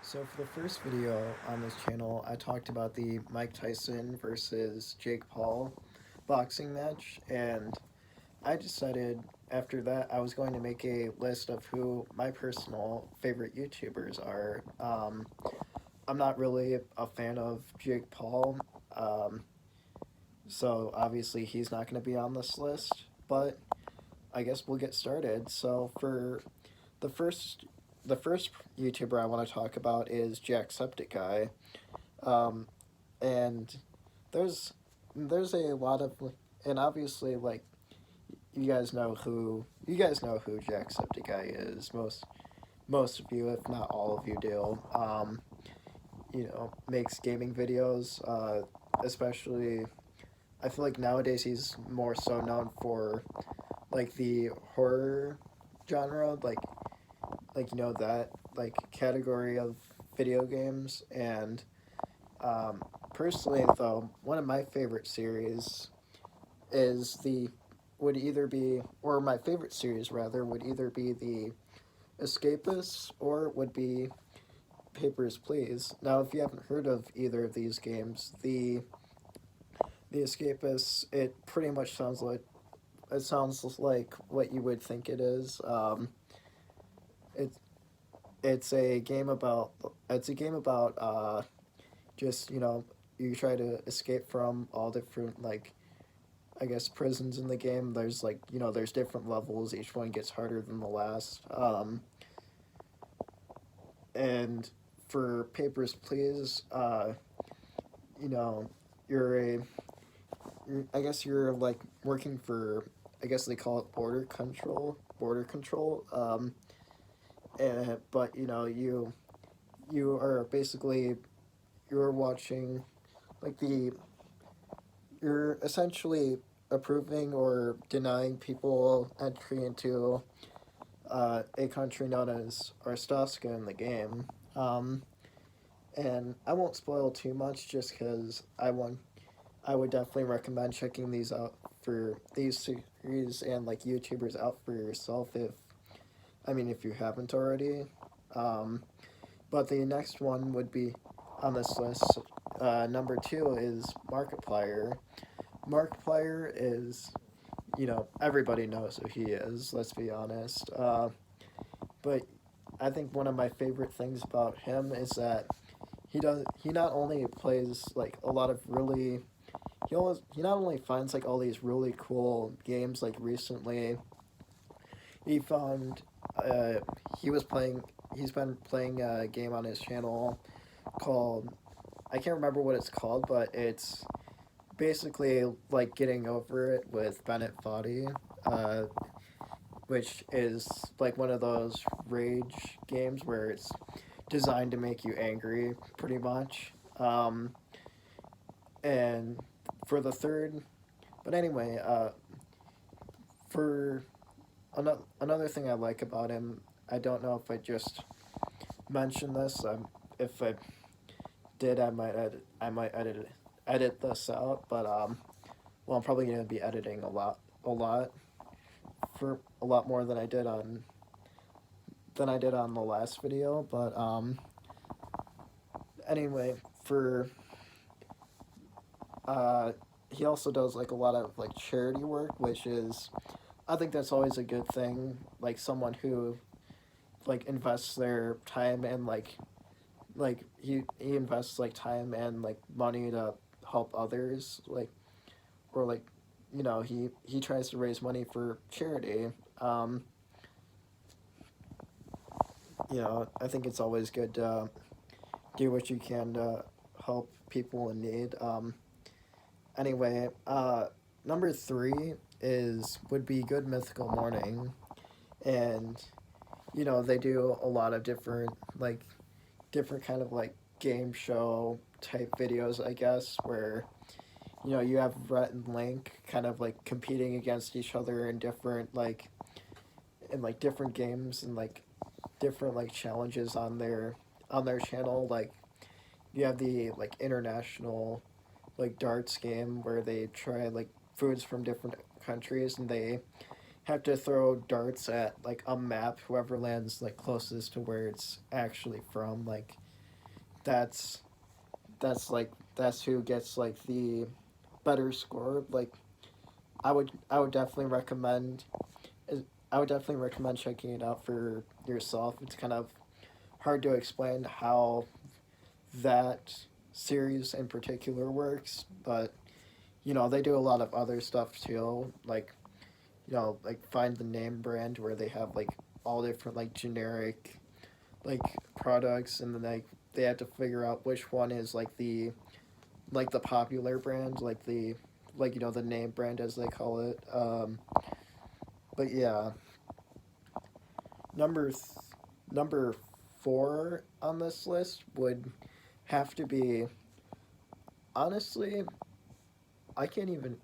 So for the first video on this channel, I talked about the Mike Tyson versus Jake Paul boxing match, and I decided after that I was going to make a list of who my personal favorite YouTubers are. I'm not really a fan of Jake Paul, um, so obviously he's not going to be on this list, but I guess we'll get started. So for the first the first YouTuber I want to talk about is Jacksepticeye. Um, and there's there's a lot of, and obviously, like, you guys know who Jacksepticeye is. Most of you, if not all of you, do. Makes gaming videos. Especially, I feel like nowadays he's more so known for like the horror genre, that like category of video games. And personally, though, one of my favorite series is the would either be, or my favorite series rather, would either be the Escapists or it would be Papers, Please. Now, if you haven't heard of either of these games, the Escapists, it pretty much sounds like what you would think it is. It it's a game about just you try to escape from all different, like, I guess, prisons in the game. There's different levels. Each one gets harder than the last. And for Papers, Please, you know, you're a, I guess you're like working for, I guess they call it border control. But you are basically, you're watching, like, you're essentially approving or denying people entry into a country known as Arstotzka in the game. And I won't spoil too much just because I would definitely recommend checking these out for these series and like YouTubers out for yourself if you haven't already. Um, but the next one would be on this list. Number two is Markiplier. Markiplier is, everybody knows who he is, let's be honest. But I think one of my favorite things about him is that he not only plays like a lot of really, he not only finds like all these really cool games. Like recently he found, uh he was playing he's been playing a game on his channel called, I can't remember what it's called, but it's basically like Getting Over It with Bennett Foddy, uh, which is like one of those rage games where it's designed to make you angry, pretty much. And for the third, but anyway, for another thing I like about him, I don't know if I just mentioned this. If I did, I might edit this out. But well, I'm probably gonna be editing a lot for a lot more than I did on the last video. But anyway, for uh, he also does like a lot of like charity work, which is, I think that's always a good thing. Like someone who like invests their time and like he invests like time and like money to help others, like, or like, he tries to raise money for charity. um I think it's always good to do what you can to help people in need. Anyway, number three is would be Good Mythical Morning. And they do a lot of different kind of like game show type videos, I guess, where you have Rhett and Link kind of like competing against each other in different games and like different like challenges on their channel. Like you have the like international like darts game where they try like foods from different countries, and they have to throw darts at like a map. Whoever lands like closest to where it's actually from, like, that's that's who gets like the better score. Like I would definitely recommend I would definitely recommend checking it out for yourself. It's kind of hard to explain how that series in particular works, but you know, they do a lot of other stuff too, like you know, like find the name brand where they have like all different like generic like products, and then they have to figure out which one is like the popular brand, like the like you know the name brand as they call it. But yeah, number th- number 4 on this list would have to be, honestly, I can't even.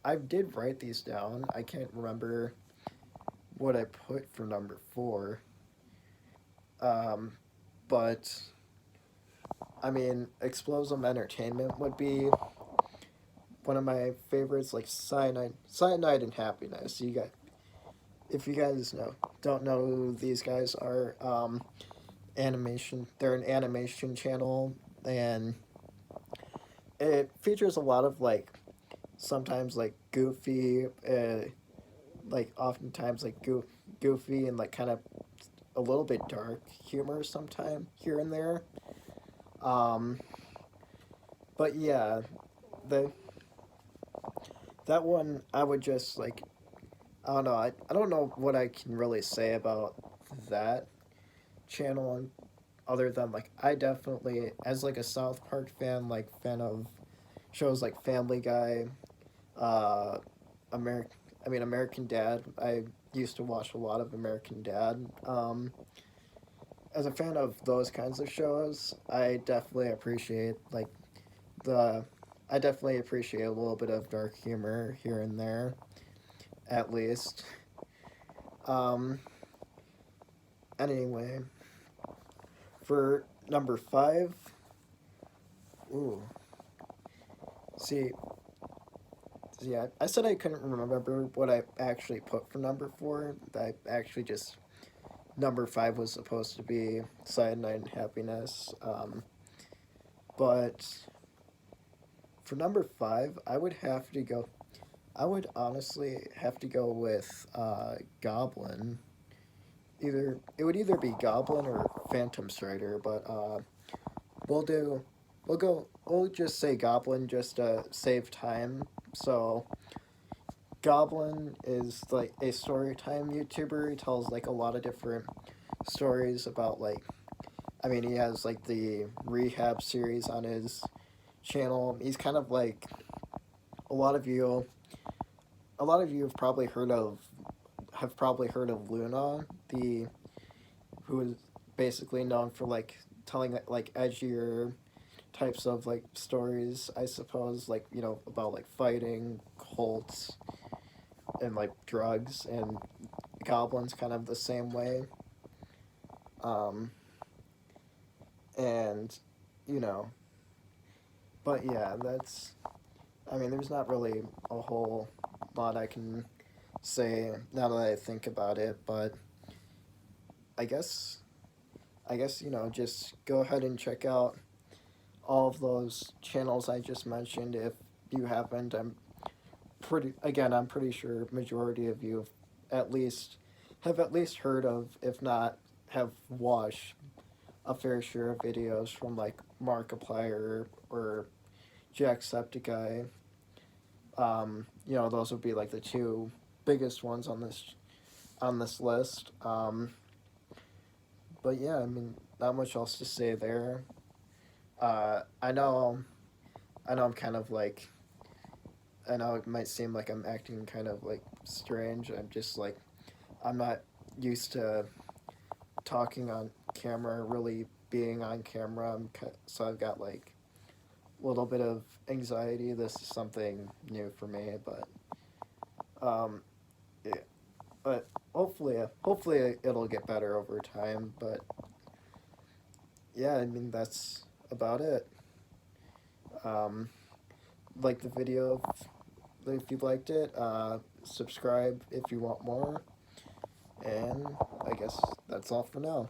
I did write these down. I can't remember what I put for number 4. Um, but I mean, Explosive Entertainment would be one of my favorites. Like Cyanide and Happiness. You got if you guys don't know who these guys are, animation. They're an animation channel, and it features a lot of like sometimes like goofy, like oftentimes like goofy and like kind of a little bit dark humor sometime here and there. Um, but yeah, the that one I would just like I don't know I don't know what I can really say about that channel other than like I definitely as like a South Park fan, like fan of shows like Family Guy, uh, American American Dad. I used to watch a lot of American Dad. As a fan of those kinds of shows, the I definitely appreciate a little bit of dark humor here and there, at least. Um, anyway, for number 5, ooh, see, yeah, I said I couldn't remember what I actually put for number 4. I actually just number 5 was supposed to be Cyanide and Happiness. But for number 5, I would honestly have to go with Goblin. It would either be Goblin or Phantom Strider, but we'll do we'll just say Goblin just to save time. So Goblin is like a story time YouTuber. He tells like a lot of different stories about like he has like the rehab series on his channel. He's kind of like a lot of you have probably heard of Luna, the who is basically known for like telling like edgier types of like stories, I suppose, like you know about like fighting, cults, and like drugs, and Goblin's kind of the same way. Um, and you know, but yeah, there's not really a whole lot I can say now that I think about it, but I guess you know just go ahead and check out all of those channels I just mentioned if you haven't. I'm pretty sure majority of you have at least heard of, if not have watched a fair share of videos from like Markiplier or Jacksepticeye. You know, those would be like the two biggest ones on this list. But yeah, not much else to say there. I know I'm kind of like I know it might seem like I'm acting kind of like strange. I'm not used to talking on camera, really being on camera. So I've got like a little bit of anxiety. This is something new for me, but yeah, but hopefully it'll get better over time. But yeah, that's about it. Um, like the video if you liked it. Subscribe if you want more. And I guess that's all for now.